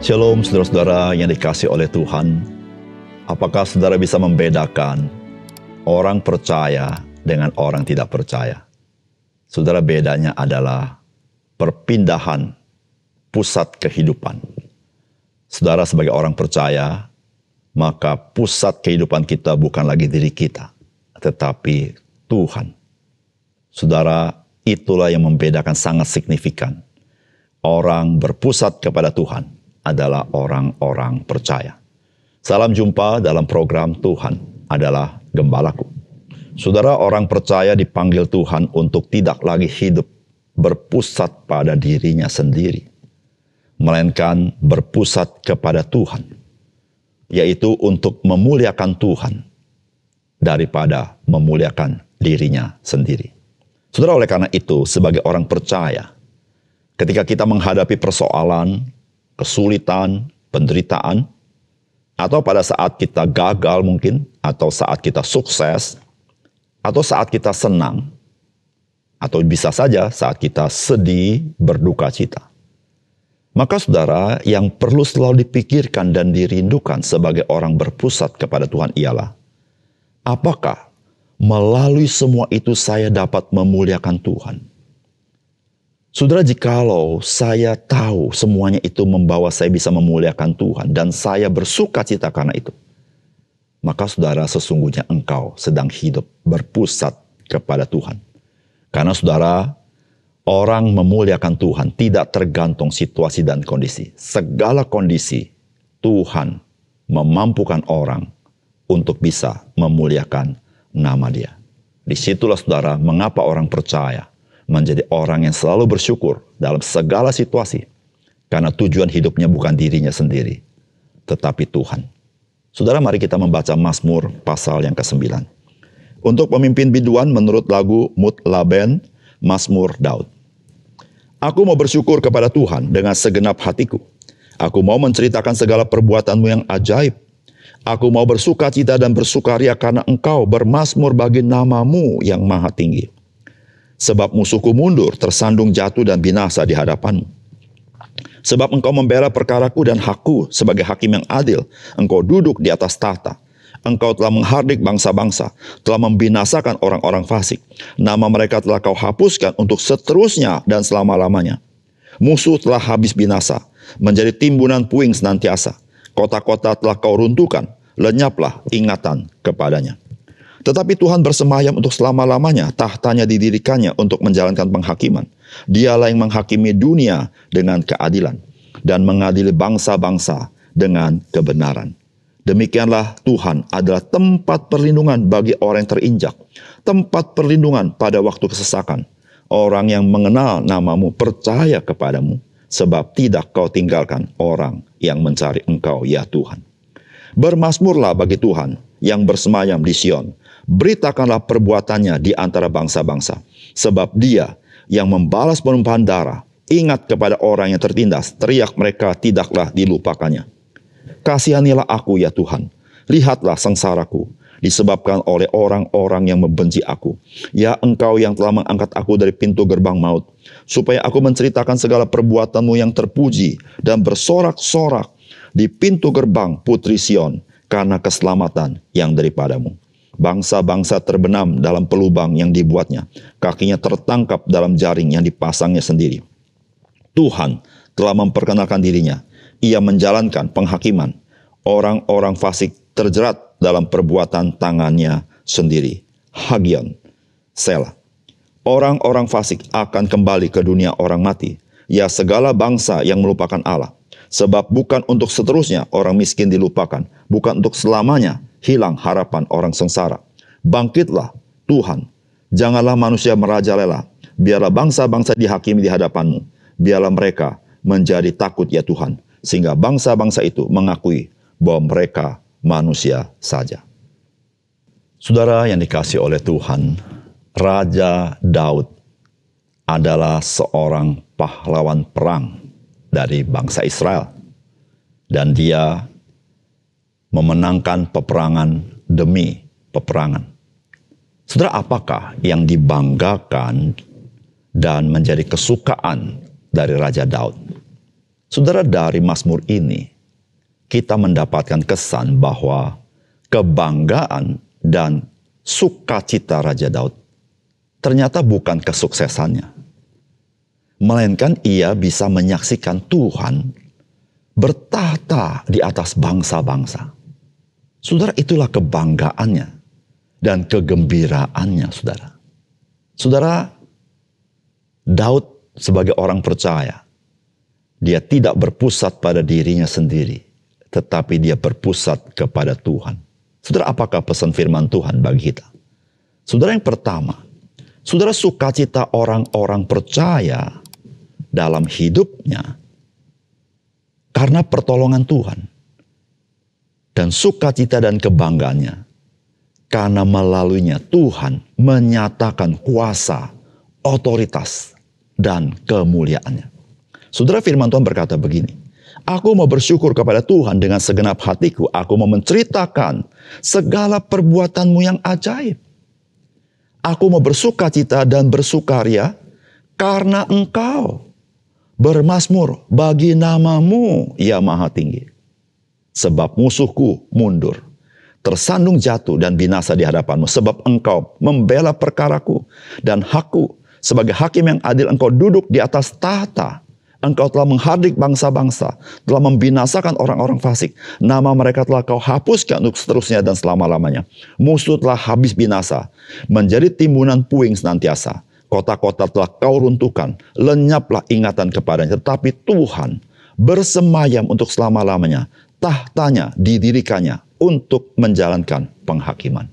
Shalom saudara-saudara yang dikasih oleh Tuhan. Apakah saudara bisa membedakan orang percaya dengan orang tidak percaya? Saudara, bedanya adalah perpindahan pusat kehidupan. Saudara sebagai orang percaya, maka pusat kehidupan kita bukan lagi diri kita, tetapi Tuhan. Saudara, itulah yang membedakan sangat signifikan. Orang berpusat kepada Tuhan adalah orang-orang percaya. Salam jumpa dalam program Tuhan adalah Gembalaku. Saudara, orang percaya dipanggil Tuhan untuk tidak lagi hidup berpusat pada dirinya sendiri, melainkan berpusat kepada Tuhan, yaitu untuk memuliakan Tuhan daripada memuliakan dirinya sendiri. Saudara, oleh karena itu, sebagai orang percaya, ketika kita menghadapi persoalan, kesulitan, penderitaan, atau pada saat kita gagal mungkin, atau saat kita sukses, atau saat kita senang, atau bisa saja saat kita sedih, berduka cita. Maka saudara, yang perlu selalu dipikirkan dan dirindukan sebagai orang berpusat kepada Tuhan ialah, apakah melalui semua itu saya dapat memuliakan Tuhan? Saudara, jikalau saya tahu semuanya itu membawa saya bisa memuliakan Tuhan dan saya bersuka cita karena itu, maka saudara, sesungguhnya engkau sedang hidup berpusat kepada Tuhan. Karena saudara, orang memuliakan Tuhan tidak tergantung situasi dan kondisi. Segala kondisi Tuhan memampukan orang untuk bisa memuliakan nama Dia. Disitulah saudara, mengapa orang percaya menjadi orang yang selalu bersyukur dalam segala situasi. Karena tujuan hidupnya bukan dirinya sendiri, tetapi Tuhan. Saudara, mari kita membaca Mazmur pasal yang ke-9. Untuk pemimpin biduan menurut lagu Mutlaben, Mazmur Daud. Aku mau bersyukur kepada Tuhan dengan segenap hatiku. Aku mau menceritakan segala perbuatanmu yang ajaib. Aku mau bersuka cita dan bersukaria karena engkau bermazmur bagi namamu yang maha tinggi. Sebab musuhku mundur, tersandung jatuh dan binasa di hadapanmu. Sebab engkau membela perkaraku dan hakku sebagai hakim yang adil. Engkau duduk di atas tahta. Engkau telah menghardik bangsa-bangsa, telah membinasakan orang-orang fasik. Nama mereka telah kau hapuskan untuk seterusnya dan selama-lamanya. Musuh telah habis binasa, menjadi timbunan puing senantiasa. Kota-kota telah kau runtuhkan, lenyaplah ingatan kepadanya. Tetapi Tuhan bersemayam untuk selama-lamanya, tahtanya didirikannya untuk menjalankan penghakiman. Dialah yang menghakimi dunia dengan keadilan dan mengadili bangsa-bangsa dengan kebenaran. Demikianlah Tuhan adalah tempat perlindungan bagi orang yang terinjak, tempat perlindungan pada waktu kesesakan. Orang yang mengenal namamu percaya kepadamu, sebab tidak kau tinggalkan orang yang mencari engkau, ya Tuhan. Bermazmurlah bagi Tuhan yang bersemayam di Sion. Beritakanlah perbuatannya di antara bangsa-bangsa. Sebab Dia yang membalas penumpahan darah, ingat kepada orang yang tertindas, teriak mereka tidaklah dilupakannya. Kasihanilah aku, ya Tuhan. Lihatlah sengsaraku, disebabkan oleh orang-orang yang membenci aku. Ya Engkau yang telah mengangkat aku dari pintu gerbang maut, supaya aku menceritakan segala perbuatanmu yang terpuji dan bersorak-sorak di pintu gerbang Putri Sion, karena keselamatan yang daripadamu. Bangsa-bangsa terbenam dalam pelubang yang dibuatnya, kakinya tertangkap dalam jaring yang dipasangnya sendiri. Tuhan telah memperkenalkan dirinya, Ia menjalankan penghakiman. Orang-orang fasik terjerat dalam perbuatan tangannya sendiri. Hagion, Selah. Orang-orang fasik akan kembali ke dunia orang mati, ya segala bangsa yang melupakan Allah. Sebab bukan untuk seterusnya orang miskin dilupakan, bukan untuk selamanya hilang harapan orang sengsara. Bangkitlah Tuhan, janganlah manusia merajalela. Biarlah bangsa-bangsa dihakimi di hadapanmu. Biarlah mereka menjadi takut, ya Tuhan, sehingga bangsa-bangsa itu mengakui bahwa mereka manusia saja. Saudara yang dikasih oleh Tuhan, Raja Daud adalah seorang pahlawan perang dari bangsa Israel. Dan dia memenangkan peperangan demi peperangan. Saudara, apakah yang dibanggakan dan menjadi kesukaan dari Raja Daud? Saudara, dari Mazmur ini kita mendapatkan kesan bahwa kebanggaan dan sukacita Raja Daud ternyata bukan kesuksesannya, melainkan ia bisa menyaksikan Tuhan bertahta di atas bangsa-bangsa. Saudara, itulah kebanggaannya dan kegembiraannya, saudara. Saudara, Daud sebagai orang percaya, dia tidak berpusat pada dirinya sendiri, tetapi dia berpusat kepada Tuhan. Saudara, apakah pesan firman Tuhan bagi kita? Saudara, yang pertama, saudara, sukacita orang-orang percaya dalam hidupnya karena pertolongan Tuhan. Dan sukacita dan kebanggaannya karena melaluinya Tuhan menyatakan kuasa, otoritas, dan kemuliaannya. Saudara, firman Tuhan berkata begini, aku mau bersyukur kepada Tuhan dengan segenap hatiku. Aku mau menceritakan segala perbuatanmu yang ajaib. Aku mau bersukacita dan bersukaria karena Engkau bermazmur bagi namamu, ya Maha Tinggi. Sebab musuhku mundur, tersandung jatuh dan binasa di hadapanmu. Sebab Engkau membela perkaraku dan hakku. Sebagai hakim yang adil, Engkau duduk di atas tahta. Engkau telah menghardik bangsa-bangsa, telah membinasakan orang-orang fasik. Nama mereka telah Kau hapuskan untuk seterusnya dan selama-lamanya. Musuh telah habis binasa, menjadi timbunan puing senantiasa. Kota-kota telah Kau runtuhkan, lenyaplah ingatan kepadanya. Tetapi Tuhan bersemayam untuk selama-lamanya. Tahtanya didirikannya untuk menjalankan penghakiman.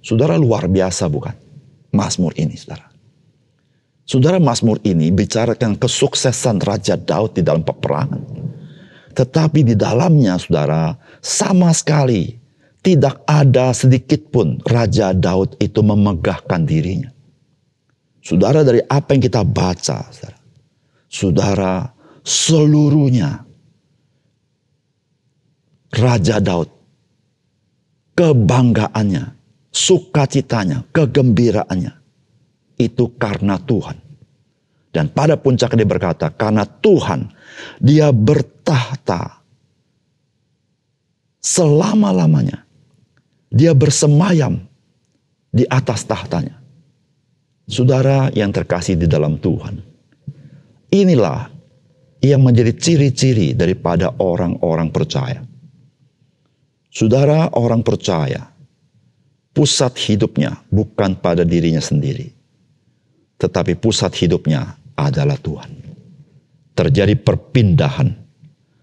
Saudara, luar biasa bukan? Mazmur ini, saudara. Saudara, Mazmur ini bicarakan kesuksesan Raja Daud di dalam peperangan. Tetapi di dalamnya, saudara, sama sekali tidak ada sedikit pun Raja Daud itu memegahkan dirinya. Saudara, dari apa yang kita baca, saudara, seluruhnya Raja Daud, kebanggaannya, sukacitanya, kegembiraannya, itu karena Tuhan. Dan pada puncaknya dia berkata, karena Tuhan, dia bertahta selama-lamanya. Dia bersemayam di atas tahtanya. Saudara yang terkasih di dalam Tuhan, inilah yang menjadi ciri-ciri daripada orang-orang percaya. Saudara, orang percaya, pusat hidupnya bukan pada dirinya sendiri, tetapi pusat hidupnya adalah Tuhan. Terjadi perpindahan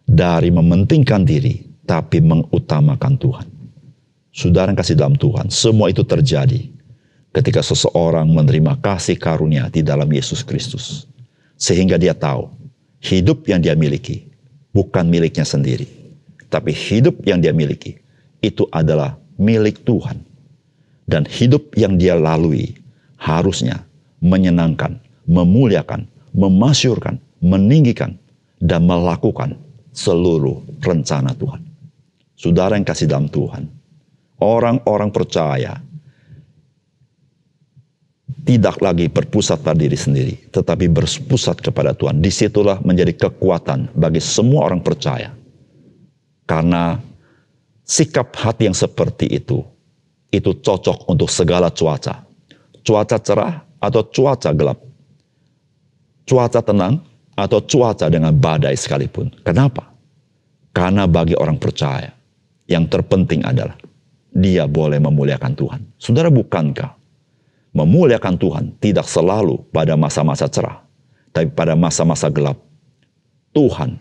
dari mementingkan diri, tapi mengutamakan Tuhan. Saudara yang kasih dalam Tuhan, semua itu terjadi ketika seseorang menerima kasih karunia di dalam Yesus Kristus. Sehingga dia tahu, hidup yang dia miliki bukan miliknya sendiri, tapi hidup yang dia miliki itu adalah milik Tuhan. Dan hidup yang dia lalui harusnya menyenangkan, memuliakan, memasyurkan, meninggikan, dan melakukan seluruh rencana Tuhan. Saudara yang kasih dalam Tuhan, orang-orang percaya tidak lagi berpusat pada diri sendiri, tetapi berpusat kepada Tuhan. Disitulah menjadi kekuatan bagi semua orang percaya. Karena sikap hati yang seperti itu cocok untuk segala cuaca. Cuaca cerah atau cuaca gelap. Cuaca tenang atau cuaca dengan badai sekalipun. Kenapa? Karena bagi orang percaya, yang terpenting adalah dia boleh memuliakan Tuhan. Saudara, bukankah memuliakan Tuhan tidak selalu pada masa-masa cerah, tapi pada masa-masa gelap Tuhan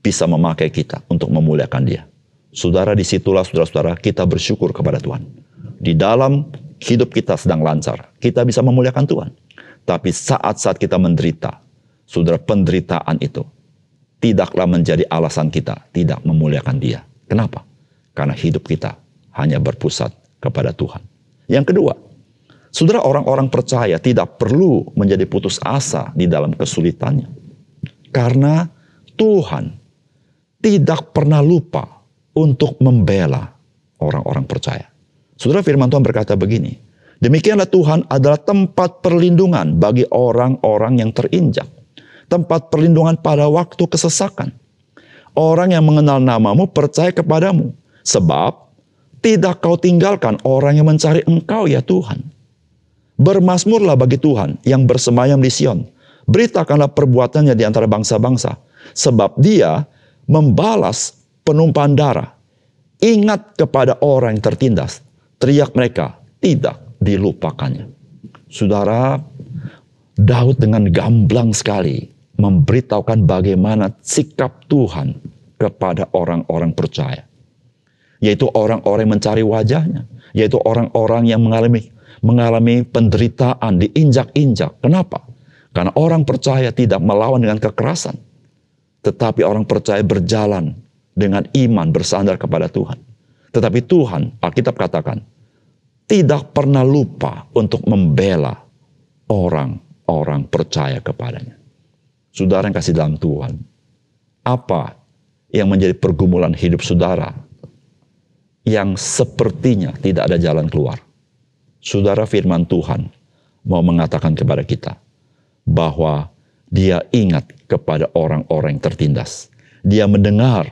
bisa memakai kita untuk memuliakan Dia. Saudara, disitulah saudara-saudara kita bersyukur kepada Tuhan. Di dalam hidup kita sedang lancar, kita bisa memuliakan Tuhan. Tapi saat-saat kita menderita, saudara, penderitaan itu tidaklah menjadi alasan kita tidak memuliakan Dia. Kenapa? Karena hidup kita hanya berpusat kepada Tuhan. Yang kedua, saudara, orang-orang percaya tidak perlu menjadi putus asa di dalam kesulitannya. Karena Tuhan tidak pernah lupa untuk membela orang-orang percaya. Saudara, firman Tuhan berkata begini, demikianlah Tuhan adalah tempat perlindungan bagi orang-orang yang terinjak. Tempat perlindungan pada waktu kesesakan. Orang yang mengenal namamu percaya kepadamu. Sebab tidak kau tinggalkan orang yang mencari engkau ya Tuhan. Bermazmurlah bagi Tuhan yang bersemayam di Sion. Beritakanlah perbuatannya di antara bangsa-bangsa. Sebab dia membalas penumpahan darah. Ingat kepada orang yang tertindas. Teriak mereka, tidak dilupakannya. Saudara, Daud dengan gamblang sekali memberitahukan bagaimana sikap Tuhan kepada orang-orang percaya. Yaitu orang-orang yang mencari wajahnya. Yaitu orang-orang yang mengalami penderitaan, diinjak-injak. Kenapa? Karena orang percaya tidak melawan dengan kekerasan. Tetapi orang percaya berjalan dengan iman bersandar kepada Tuhan. Tetapi Tuhan, Alkitab katakan, tidak pernah lupa untuk membela orang-orang percaya kepadanya. Saudara yang kasih dalam Tuhan, apa yang menjadi pergumulan hidup saudara yang sepertinya tidak ada jalan keluar? Saudara, firman Tuhan mau mengatakan kepada kita bahwa Dia ingat kepada orang-orang yang tertindas. Dia mendengar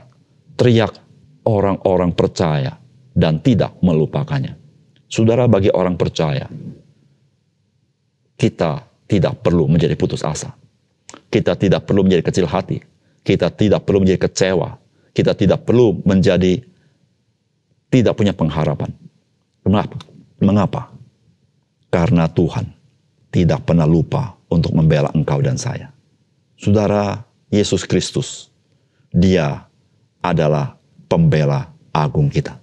teriak orang-orang percaya dan tidak melupakannya. Saudara, bagi orang percaya, kita tidak perlu menjadi putus asa. Kita tidak perlu menjadi kecil hati. Kita tidak perlu menjadi kecewa. Kita tidak perlu menjadi tidak punya pengharapan. Kenapa? Mengapa? Karena Tuhan tidak pernah lupa untuk membela engkau dan saya. Saudara, Yesus Kristus, Dia adalah pembela agung kita.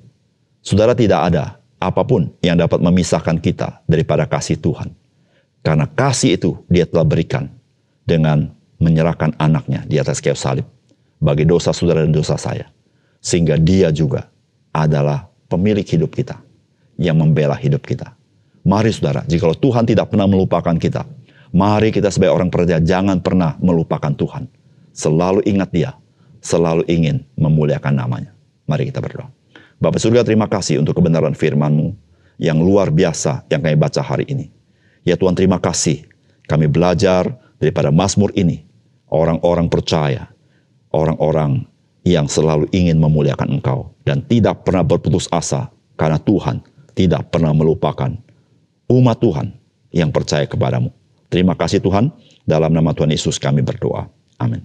Saudara, tidak ada apapun yang dapat memisahkan kita daripada kasih Tuhan. Karena kasih itu Dia telah berikan dengan menyerahkan anaknya di atas kayu salib bagi dosa saudara dan dosa saya. Sehingga Dia juga adalah pemilik hidup kita yang membela hidup kita. Mari saudara, jikalau Tuhan tidak pernah melupakan kita, mari kita sebagai orang percaya jangan pernah melupakan Tuhan. Selalu ingat Dia, selalu ingin memuliakan namanya. Mari kita berdoa. Bapa surga, terima kasih untuk kebenaran firman-Mu yang luar biasa yang kami baca hari ini. Ya Tuhan, terima kasih kami belajar daripada Mazmur ini. Orang-orang percaya, orang-orang yang selalu ingin memuliakan Engkau dan tidak pernah berputus asa karena Tuhan tidak pernah melupakan umat Tuhan yang percaya kepadamu. Terima kasih Tuhan, dalam nama Tuhan Yesus kami berdoa. Amin.